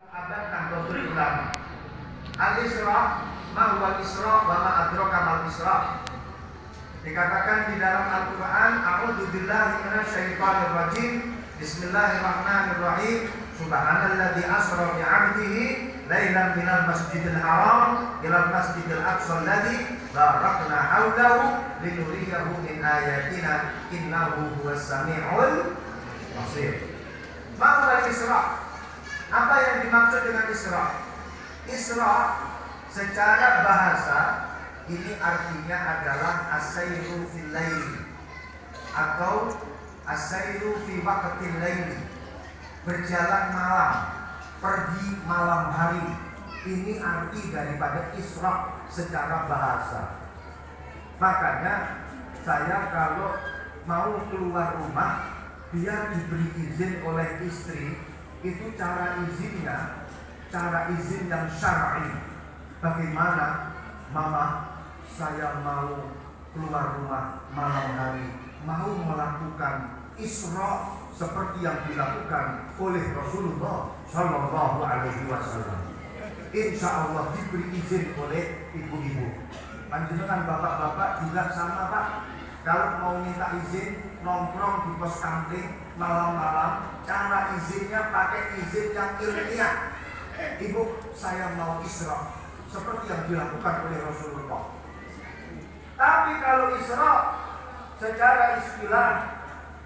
Abad Nahdlatul Ulama. Al-Isra, ma huwa al-Isra wa ma adraka mal Isra. Dikatakan di dalam Al-Qur'an, a'udzu billahi minasyaitonir rajim. Bismillahirrahmanirrahim. Subhanalladzi asra bi 'abdihi lailan minal masjidil haram ilal masjidil aqsa alladzi barakna haulahu linuriyahu min ayatina innahu huwas samiul basir. Ma huwa al-Isra? Apa yang dimaksud dengan Isra? Isra secara bahasa ini artinya adalah as-sayru fil lail atau as-sayru fi waqtil lail, berjalan malam, pergi malam hari. Ini arti daripada Isra secara bahasa. Makanya saya kalau mau keluar rumah, biar diberi izin oleh istri, itu cara izinnya, cara izin yang syar'i. Bagaimana, Mama, saya mau keluar rumah malam hari, mau melakukan Isra seperti yang dilakukan oleh Rasulullah Shallallahu Alaihi Wasallam. Insya Allah diberi izin oleh ibu-ibu. Panjenengan bapak-bapak juga sama, Pak. Kalau mau minta izin nongkrong di pos kampling malam-malam, cara izinnya pakai izin yang ilmiah. Ibu, saya mau Isra seperti yang dilakukan oleh Rasulullah. Tapi kalau Isra secara istilah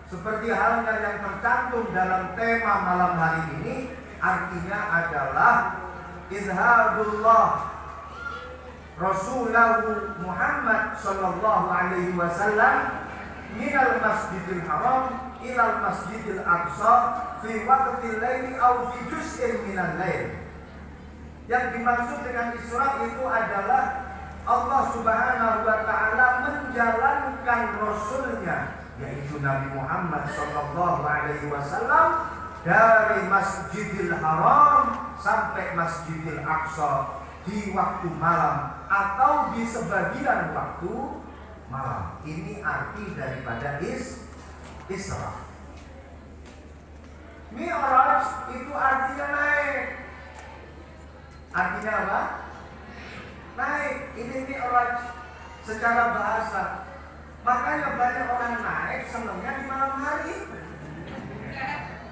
seperti halnya yang tercantum dalam tema malam hari ini, artinya adalah izhadullah Rasulullah Muhammad sallallahu alaihi wasallam minal masjidil haram ilal masjidil aqsa fi waqtil laili aw fi juz'in minal lail. Yang dimaksud dengan Isra itu adalah Allah Subhanahu wa taala menjalankan Rasulnya, yaitu Nabi Muhammad sallallahu alaihi wasallam, dari Masjidil Haram sampai Masjidil Aqsa di waktu malam atau di sebagian waktu malam. Ini arti daripada Isra. Mi'raj itu artinya naik. Artinya apa? Naik. Ini Mi'raj secara bahasa. Makanya banyak orang naik senangnya di malam hari.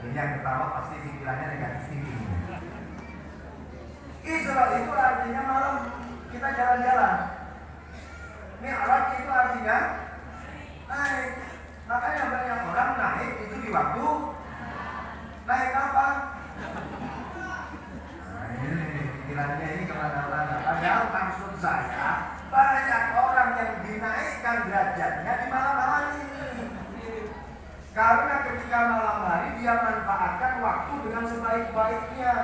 Ini yang ketawa pasti pikirannya negatif tinggi. Isra itu artinya malam kita jalan-jalan. Mi'raj itu artinya naik. Makanya banyak orang naik itu di waktu naik apa? Nah, ini pikirannya ini kemana-mana. Padahal maksud saya, banyak orang yang dinaikkan derajatnya di malam hari. Karena ketika malam hari dia manfaatkan waktu dengan sebaik-baiknya.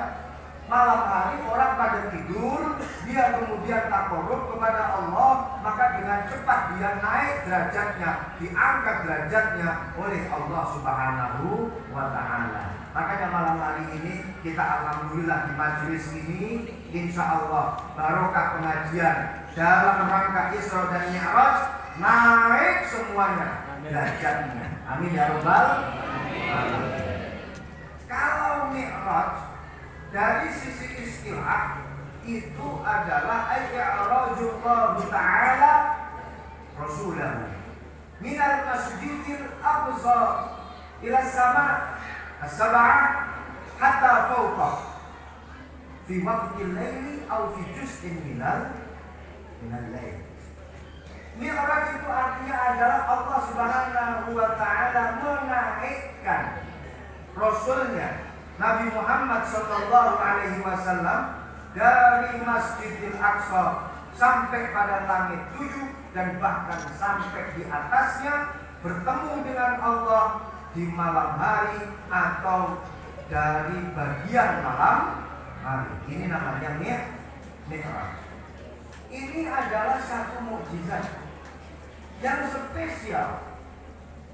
Malam hari orang pada tidur, dia kemudian takarrub kepada Allah, maka dengan cepat dia naik derajatnya, diangkat derajatnya oleh Allah Subhanahu wa taala. Makanya malam hari ini kita alhamdulillah di majelis ini, insya Allah barokah pengajian dalam rangka Isra dan Mi'raj, naik semuanya derajatnya. Amin ya rabbal alamin. Kalau Mi'raj dari sisi istilah itu adalah i'rajullah ta'ala rasulahu minal masjidil aqsa ila sama as-sab'ah hatta fawqa fi waqtil laili aw fi juz'in minal lail. Mi'raj itu artinya adalah Allah Subhanahu wa taala menaikkan Rasulnya Nabi Muhammad sallallahu alaihi wasallam dari Masjidil Aqsa sampai pada langit 7 dan bahkan sampai di atasnya, bertemu dengan Allah di malam hari atau dari bagian malam hari. Ini namanya Mi'raj. Ini adalah satu mukjizat yang spesial,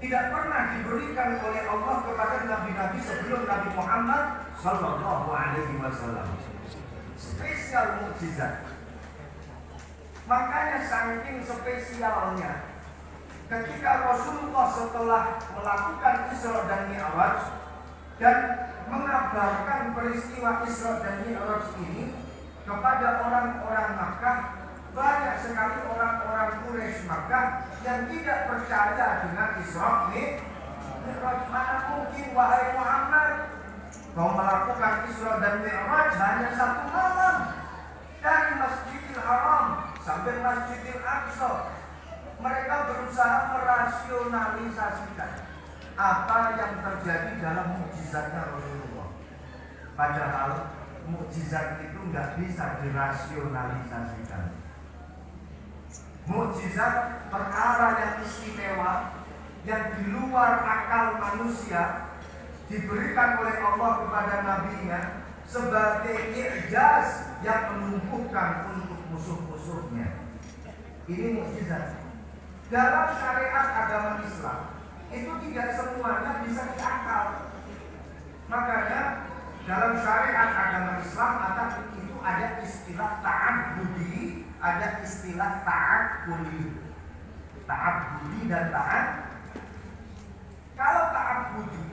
tidak pernah diberikan oleh Allah kepada nabi-nabi sebelum Nabi Muhammad sallallahu alaihi wasallam. Spesial mukjizat. Makanya saking spesialnya, ketika Rasulullah setelah melakukan Isra dan Mi'raj dan mengabarkan peristiwa Isra dan Mi'raj ini kepada orang-orang Makkah. Banyak sekali orang-orang Quraisy Makkah yang tidak percaya dengan Isra Mi'raj. Mana mungkin wahai Muhammad kau melakukan Isra dan Mi'raj hanya satu malam dari Masjidil Haram sampai Masjidil Aqsa. Mereka berusaha merasionalisasikan apa yang terjadi dalam mukjizatnya Rasulullah. Padahal mukjizat itu nggak bisa dirasionalisasikan. Mukjizat perkara yang istimewa yang di luar akal manusia diberikan oleh Allah kepada nabinya sebagai i'jaz yang menumbuhkan untuk musuh-musuhnya. Ini mukjizat. Dalam syariat agama Islam itu tidak semuanya bisa diakal. Makanya dalam syariat agama Islam itu ada istilah ta'abbudi, ada istilah ta'akkuli. Ta'abbudi dan kalau ta'abbudi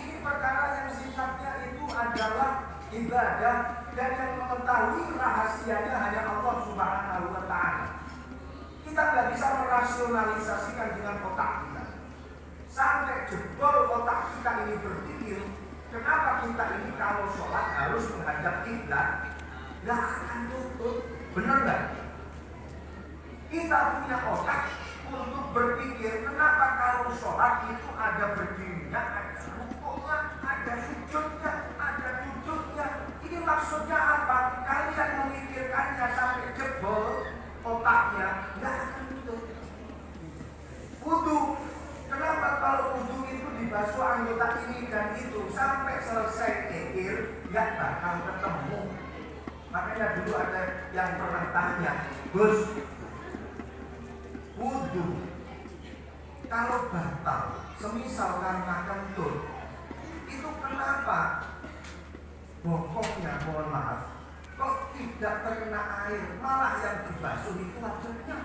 ini perkara yang sifatnya itu adalah ibadah dan yang mengetahui rahasianya hanya Allah Subhanahu wa ta'ala. Kita nggak bisa merasionalisasikan dengan otak kita. Sampai jebol otak kita ini berpikir, kenapa kita ini kalau sholat harus menghadap kiblat? Nggak akan tutup, benar nggak? Kita punya otak untuk berpikir, kenapa kalau sholat itu ada berdirinya, ada rukuknya, ada sujudnya, ada duduknya. Ini maksudnya apa? Kalian memikirkannya sampai jebol otaknya, nggak akan tutup. Wudu, kenapa kalau wudu itu dibasuh anggota ini dan itu sampai selesai akhir nggak bakal ketemu. Makanya dulu ada yang pernah tanya, Gus, wudu kalau batal, semisal karena kentut, itu kenapa bokoknya, mohon maaf, kok tidak terkena air, malah yang dibasuh itu wajahnya,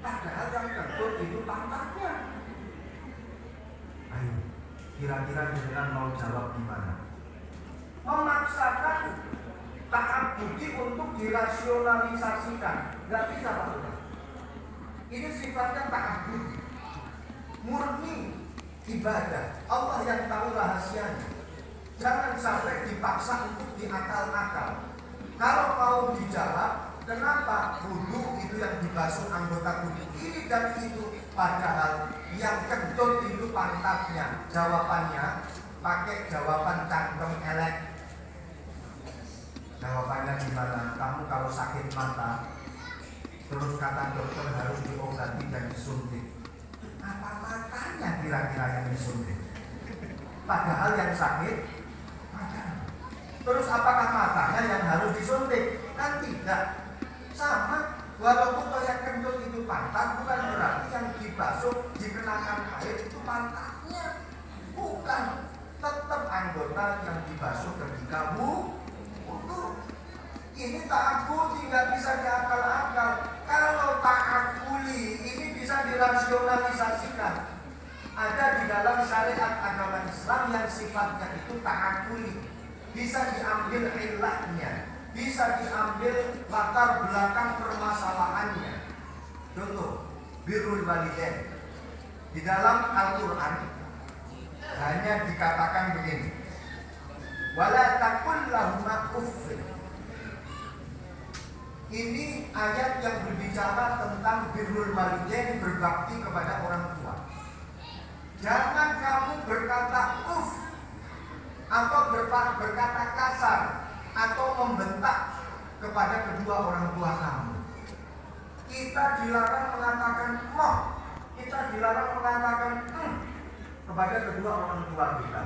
padahal yang kentut itu pantatnya. Ayo, kira-kira jenengan mau jawab gimana? Memaksakan ta'abbudi untuk dirasionalisasikan, nggak bisa Pak. Ini sifatnya ta'abbudi, murni ibadah. Allah yang tahu rahasianya. Jangan sampai dipaksa untuk diakal-akal. Kalau mau dijawab, kenapa wudu itu yang dibasuh anggota tubuh ini dan itu, padahal yang kentut itu pantatnya. Jawabannya pakai jawaban cangkem elek. Jawabannya gimana? Kamu kalau sakit mata, terus kata dokter harus diobati dan disuntik. Apa matanya kira-kira yang disuntik? Padahal yang sakit matanya. Terus apakah matanya yang harus disuntik? Kan tidak. Sama, walaupun yang kentut itu pantat, bukan berarti yang dibasuh dikenakan air itu pantatnya. Bukan. Tetap anggota yang dibasuh ketika wudu. Ini ta'abbudi, tidak bisa diakal-akal. Kalau ta'akkuli ini bisa dirasionalisasikan. Ada di dalam syariat agama Islam yang sifatnya itu ta'akkuli. Bisa diambil ilahnya, bisa diambil latar belakang permasalahannya. Contoh, birrul walidain. Di dalam Al-Quran hanya dikatakan begini, wala taqul lahuma uffin. Ini ayat yang berbicara tentang birrul walidain, berbakti kepada orang tua. Jangan kamu berkata uff atau berkata kasar atau membentak kepada kedua orang tua kamu. Kita dilarang mengatakan moh, kita dilarang mengatakan kepada kedua orang tua kita.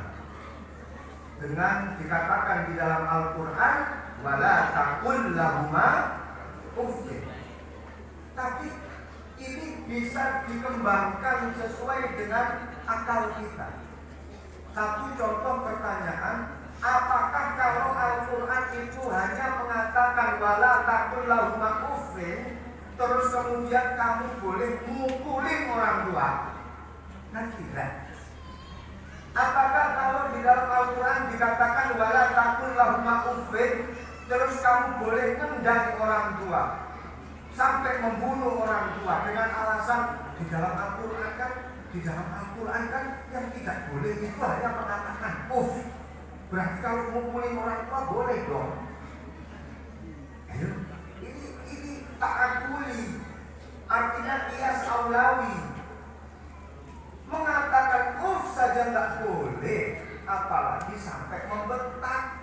Dengan dikatakan di dalam Al-Quran, wala taqul lahuma uffin. Tapi ini bisa dikembangkan sesuai dengan akal kita. Satu contoh pertanyaan, apakah kalau Al-Quran itu hanya mengatakan wala taqul lahuma uffin, terus kemudian kamu boleh mukulin orang tua? Kan tidak. Apakah kalau di dalam Al-Quran dikatakan wala taqul lahuma uffin, terus kamu boleh nendang orang tua sampai membunuh orang tua dengan alasan di dalam Al-Quran kan yang tidak boleh itu hanya mengatakan uff. Berarti kalau mukulin orang tua boleh dong. Ayo, ini ta'akuli, artinya qiyas aulawi. Mengatakan uff saja nggak boleh, apalagi sampai membentak.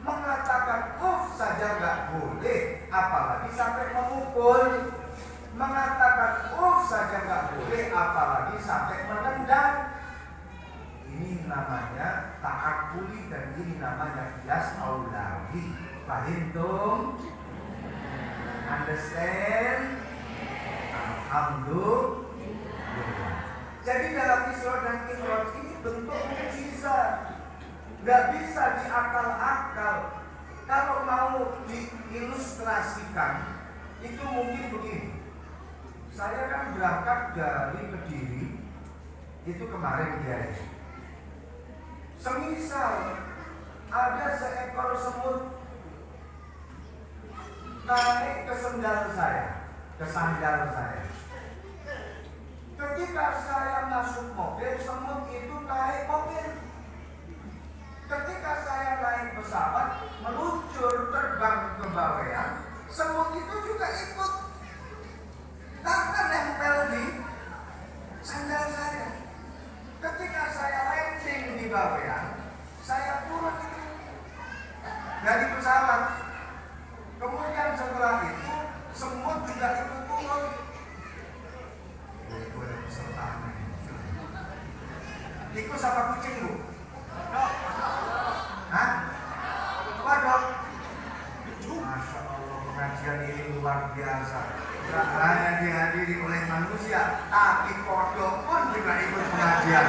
Mengatakan uff saja nggak boleh, apalagi sampai memukul. Mengatakan uff saja nggak boleh, apalagi sampai menendang. Ini namanya ta'akuli dan ini namanya qiyas aulawi. Paham dong? Understand? Alhamdulillah. Jadi dalam Isra dan Mi'raj ini bentuk mukjizat, nggak bisa diakal-akal. Kalau mau diilustrasikan, itu mungkin begini. Saya kan berangkat dari Kediri, itu kemarin ya. Semisal ada seekor semut naik ke sandal saya. Ketika saya masuk mobil, semut itu naik mobil. Ketika saya naik pesawat, meluncur terbang ke Bawean, semut itu juga ikut. Karena nempel di sandal saya. Ketika saya landing di Bawean, saya turun itu dari pesawat. Kemudian setelah itu, semut juga ikut turun. Tikus apa kucing bu? Hah? Waduh. Masya Allah, pengajian ini luar biasa. Tidak hanya dihadiri oleh manusia, tapi kodok pun juga ikut pengajian.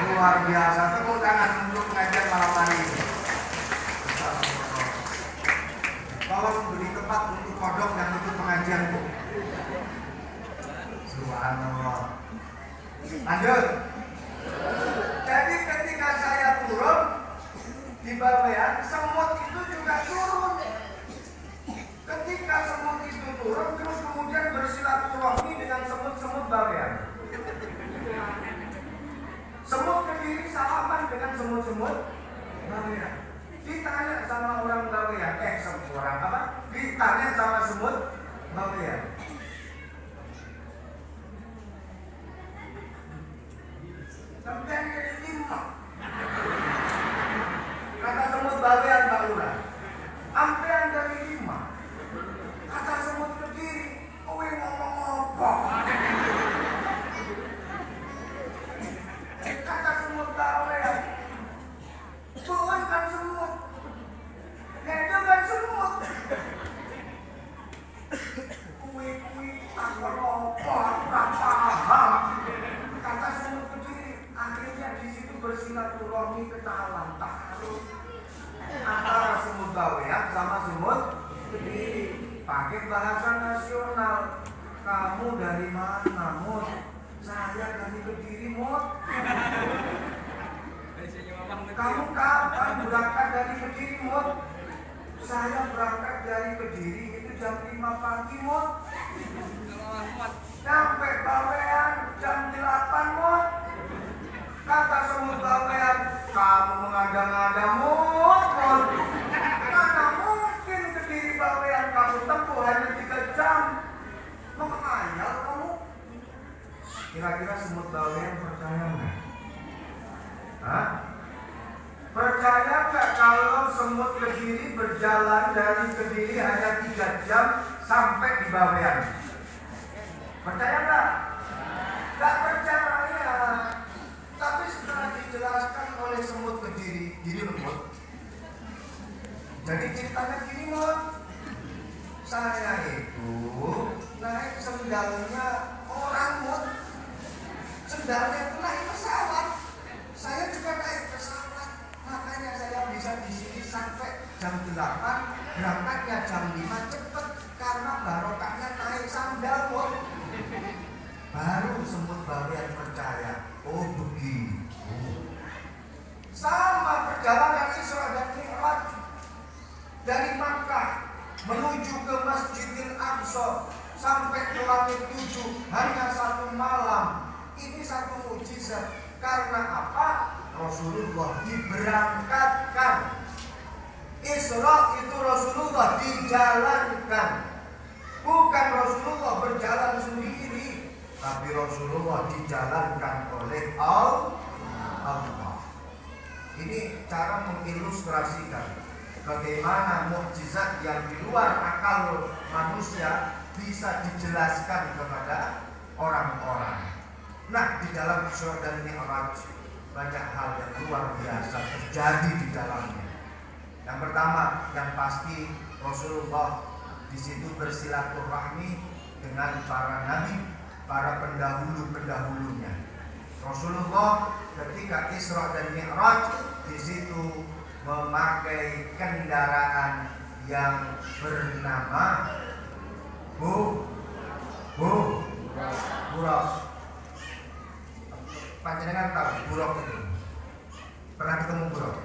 Luar biasa. Tepuk tangan untuk pengajian malam hari ini. Tolong beri tempat untuk kodok dan untuk pengajian bu. Subhanallah. Lanjut. Jadi ketika saya turun di Bawean, semut itu juga turun. Ketika semut itu turun, terus kemudian bersilaturahmi dengan semut-semut Bawean. Semut Kediri salaman dengan semut-semut Bawean. Ditanya sama orang Bawean, ditanya sama semut Bawean. Sampai jadi 5. Kata semut Bawean Pak Lurah, ampean dari 5. Kata semut Kediri, kowe ngomong apa? Kata semut Bawean, bukan kan semut, itu kan semut. Kowe apa paham? Kata semut Kediri. Akhirnya di situ bersilaturahmi ketahuan taruh antara semut Bawean sama semut Kediri. Pakai bahasa nasional. Kamu dari mana, Mut? Saya dari Kediri, Mut. Kamu kapan berangkat dari Kediri, Mut? Saya berangkat dari Kediri itu jam 5 pagi, Mut. Sampai Bawean jam 8, Mut. Kata semut Bawean, kamu mengada-ngada, Mut. Mana mungkin Kediri Bawean kamu tempuh hanya 3 jam. Menghayal kamu. Kira-kira semut Bawean percaya nggak? Hah? Percaya nggak kalau semut Kediri berjalan dari Kediri hanya 3 jam sampai di Bawean? Percaya nggak? Nggak percaya. Tapi setelah dijelaskan oleh semut Kediri, gini loh Mut. Jadi ceritanya gini Mut. Saya itu naik sendalnya orang Mut. Sendalnya itu naik pesawat. Saya juga naik pesawat. Makanya saya bisa di sini sampai jam 8, berangkatnya jam 5 cepet karena barokahnya naik sandal Mut. Baru semut Bawean percaya. Oh begitu. 7 hanya 1 malam. Ini satu mukjizat. Karena apa? Rasulullah diberangkatkan. Isra itu Rasulullah dijalankan. Bukan Rasulullah berjalan sendiri, tapi Rasulullah dijalankan oleh Allah. Ini cara mengilustrasikan bagaimana mukjizat yang di luar akal manusia bisa dijelaskan kepada orang-orang. Nah, di dalam Isra dan Mi'raj banyak hal yang luar biasa terjadi di dalamnya. Yang pertama, yang pasti Rasulullah di situ bersilaturahmi dengan para nabi, para pendahulu-pendahulunya. Rasulullah ketika Isra dan Mi'raj di situ memakai kendaraan yang bernama Buraq. Panjenengan tahu Buraq itu? Pernah ketemu Buraq?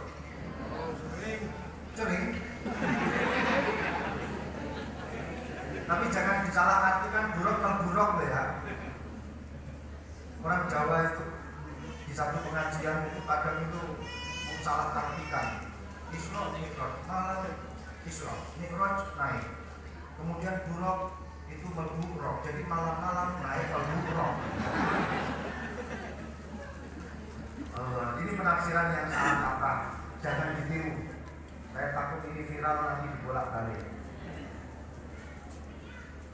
Sering. Tapi jangan disalahartikan Buraq kalau Buraq ya. Orang Jawa itu di satu pengajian itu kadang itu salah artikan. Isra Mi'raj, malah Isra Mi'raj naik. Kemudian Buraq itu Buraq, jadi malam-malam naik ke Buraq. Ini penafsiran yang salah kaprah. Jangan ditiru. Saya takut ini viral nanti dibolak-balik.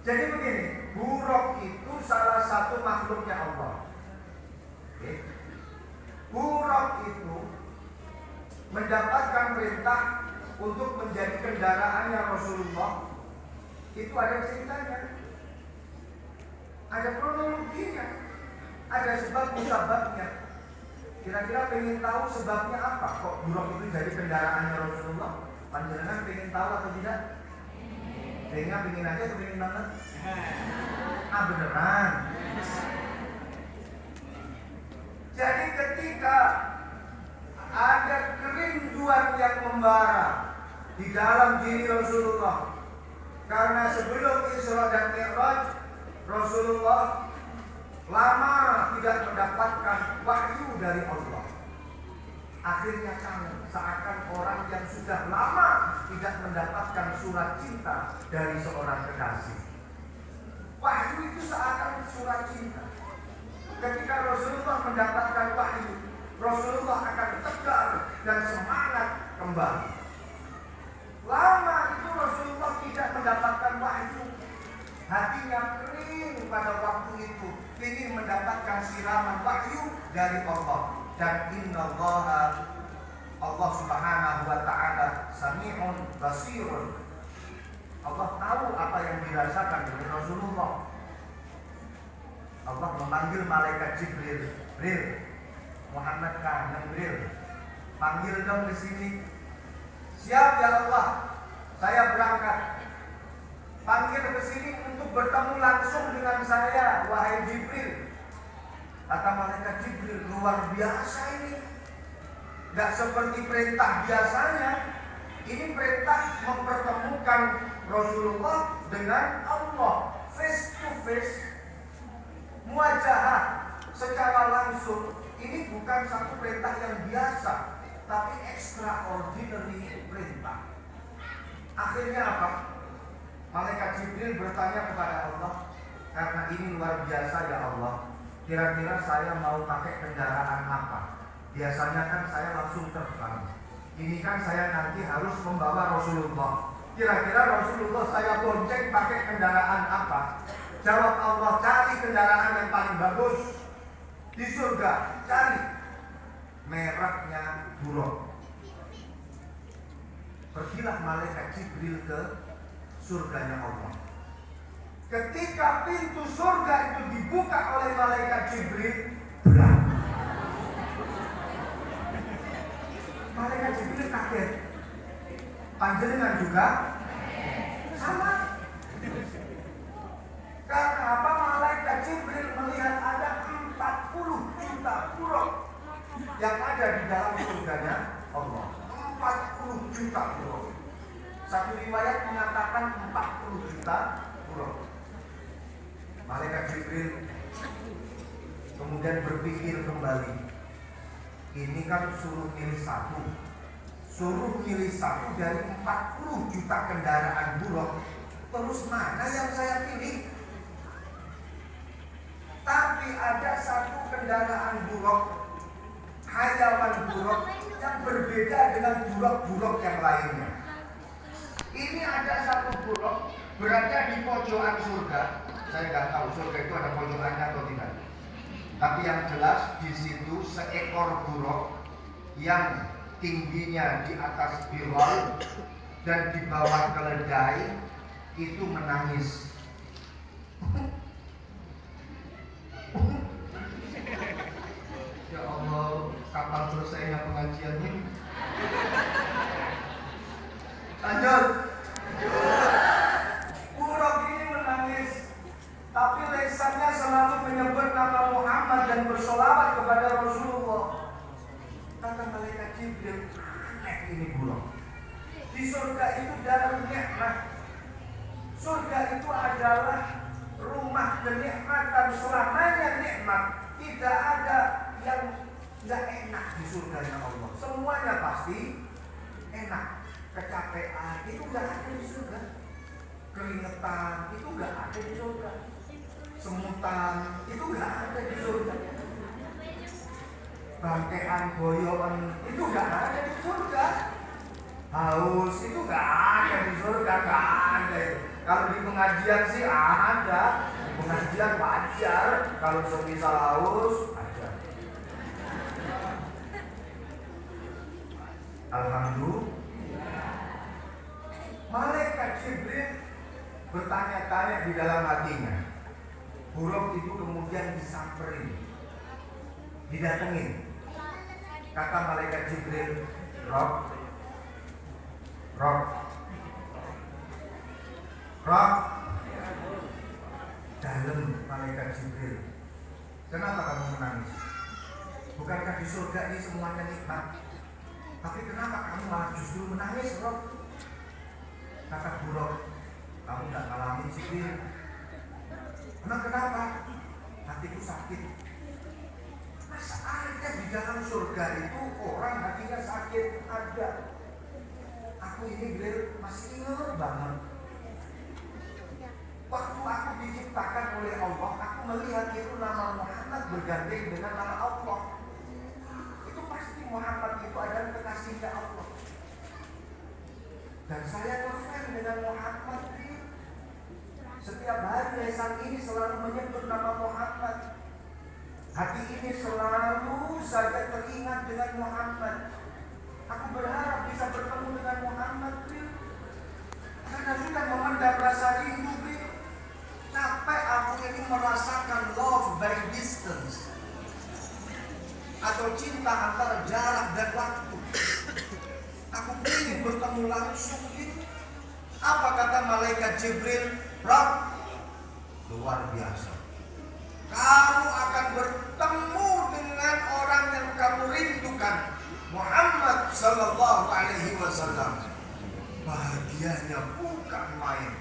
Jadi begini, Buraq itu salah satu makhluknya Allah. Oke. Buraq itu mendapatkan perintah untuk menjadi kendaraannya Rasulullah. Itu ada ceritanya, ada kronologinya, ada sebab-sebabnya. Kira-kira pengen tahu sebabnya apa kok Buraq itu jadi kendaraannya Rasulullah? Panjenengan pengen tahu atau tidak? Pengen aja atau pengen banget? Beneran. Jadi ketika ada kerinduan yang membara di dalam diri Rasulullah, karena sebelum Isra dan Mi'raj Rasulullah lama tidak mendapatkan wahyu dari Allah. Akhirnya kangen, seakan orang yang sudah lama tidak mendapatkan surat cinta dari seorang kekasih. Wahyu itu seakan surat cinta. Ketika Rasulullah mendapatkan wahyu, Rasulullah akan tegar dan semangat kembali. Lama itu Rasulullah tidak mendapatkan wahyu, hatinya kering pada waktu itu, ingin mendapatkan siraman wahyu dari Allah. Dan Allah subhanahu wa ta'ala sami'un basirun. Allah tahu apa yang dirasakan oleh Rasulullah. Allah memanggil malaikat Jibril, Muhammad kangen Jibril, panggil dong ke sini. Siap ya Allah, saya berangkat. Panggil ke sini untuk bertemu langsung dengan saya, wahai Jibril. Kata malaikat Jibril, luar biasa ini. Gak seperti perintah biasanya. Ini perintah mempertemukan Rasulullah dengan Allah face to face, muajahah secara langsung. Ini bukan satu perintah yang biasa, tapi extraordinary perintah. Akhirnya apa? Malaikat Jibril bertanya kepada Allah, karena ini luar biasa ya Allah, kira-kira saya mau pakai kendaraan apa? Biasanya kan saya langsung terbang. Ini kan saya nanti harus membawa Rasulullah. Kira-kira Rasulullah saya bonceng pakai kendaraan apa? Jawab Allah, cari kendaraan yang paling bagus di surga, cari. Mereknya Buraq. Pergilah malaikat Jibril ke surganya Allah. Ketika pintu surga itu dibuka oleh malaikat Jibril, berat. Malaikat Jibril kaget. Panjenengan juga sama. Karena apa? Malaikat Jibril melihat ada 40 juta Buraq yang ada di dalam surganya Allah. 40 juta Buraq. Satu riwayat mengatakan 40 juta Buraq. Malaikat Jibril kemudian berpikir kembali. Ini kan suruh milih satu dari 40 juta kendaraan Buraq. Terus mana yang saya pilih? Tapi ada satu kendaraan Buraq, hayawan Buraq yang berbeda dengan Buraq yang lainnya. Ini ada satu Buraq berada di pojokan surga. Saya nggak tahu surga itu ada pojokannya atau tidak. Tapi yang jelas di situ seekor Buraq yang tingginya di atas Bilal dan di bawah keledai itu menangis. Ya Allah, kapan selesainya pengajiannya? Lanjut. Buraq ini menangis, tapi lisannya selalu menyebut nama Muhammad dan bersolawat kepada Rasulullah. Kata malaikat Jibril, aneh ini Buraq. Di surga itu darul nikmat. Surga itu adalah rumah kenikmatan, selamanya nikmat. Tidak ada yang tidak enak di surganya Allah. Semuanya pasti enak. Kecapean itu nggak ada di surga. Keringetan itu nggak ada di surga. Semutan itu nggak ada di surga. Bangkean boyoan itu nggak ada di surga. Haus itu nggak ada di surga, nggak ada itu. Kalau di pengajian sih ada. Di pengajian wajar. Kalau semisal haus wajar. Alhamdulillah. Malaikat Jibril bertanya-tanya di dalam hatinya. Buraq itu kemudian disamperin, didatengin. Kata malaikat Jibril, Rob, dalam malaikat Jibril. Kenapa kamu menangis? Bukankah di surga ini semuanya nikmat? Tapi kenapa kamu malah justru menangis, Rob? Kata Buraq, kamu gak ngalamin Jibril. Emang kenapa? Hatiku sakit. Masa ada di dalam surga itu orang hatinya sakit? Ada. Aku ini Jibril masih ingat banget. Waktu aku diciptakan oleh Allah, aku melihat itu nama Muhammad bergantung dengan nama Allah. Itu pasti Muhammad itu adalah kekasihnya Allah. Dan saya ngefans dengan Muhammad. Setiap hari lisan ini selalu menyebut nama Muhammad. Hati ini selalu saja teringat dengan Muhammad. Aku berharap bisa bertemu dengan Muhammad, karena sudah memendam rasa rindu. Sampai aku ini merasakan love by distance, atau cinta antara jarak dan waktu. Aku ingin bertemu langsung gitu. Apa kata malaikat Jibril? Rob, luar biasa. Kamu akan bertemu dengan orang yang kamu rindukan, Muhammad Sallallahu Alaihi Wasallam. Bahagianya bukan main.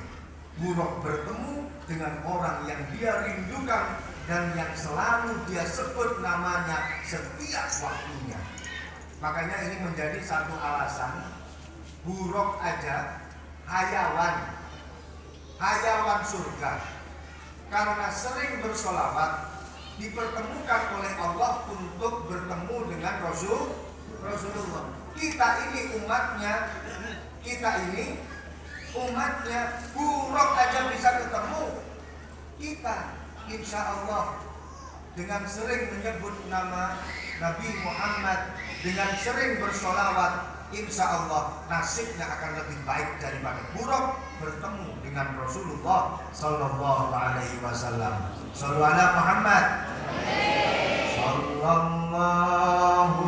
Buraq bertemu dengan orang yang dia rindukan dan yang selalu dia sebut namanya setiap waktunya. Makanya ini menjadi satu alasan Buraq aja hayawan surga, karena sering bersolawat dipertemukan oleh Allah untuk bertemu dengan Rasulullah. Kita ini umatnya, Buraq aja bisa ketemu. Kita insya Allah dengan sering menyebut nama Nabi Muhammad, dengan sering bersolawat, insya Allah nasibnya akan lebih baik daripada Buraq bertemu dengan Rasulullah Sallallahu Alaihi Wasallam. Sallu ala Muhammad. Sallallahu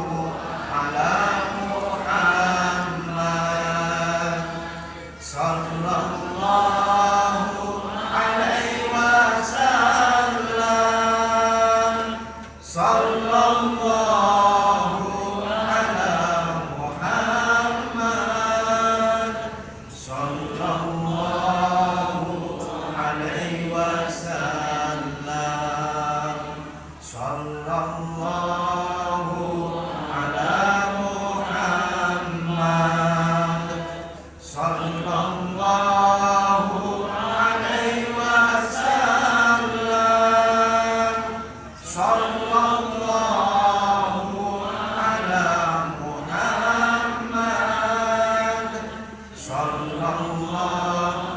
ala Muhammad. Sallallahu alaihi wasallam. Sallallahu ala Muhammad. Sallallahu alaihi wasallam. Allah.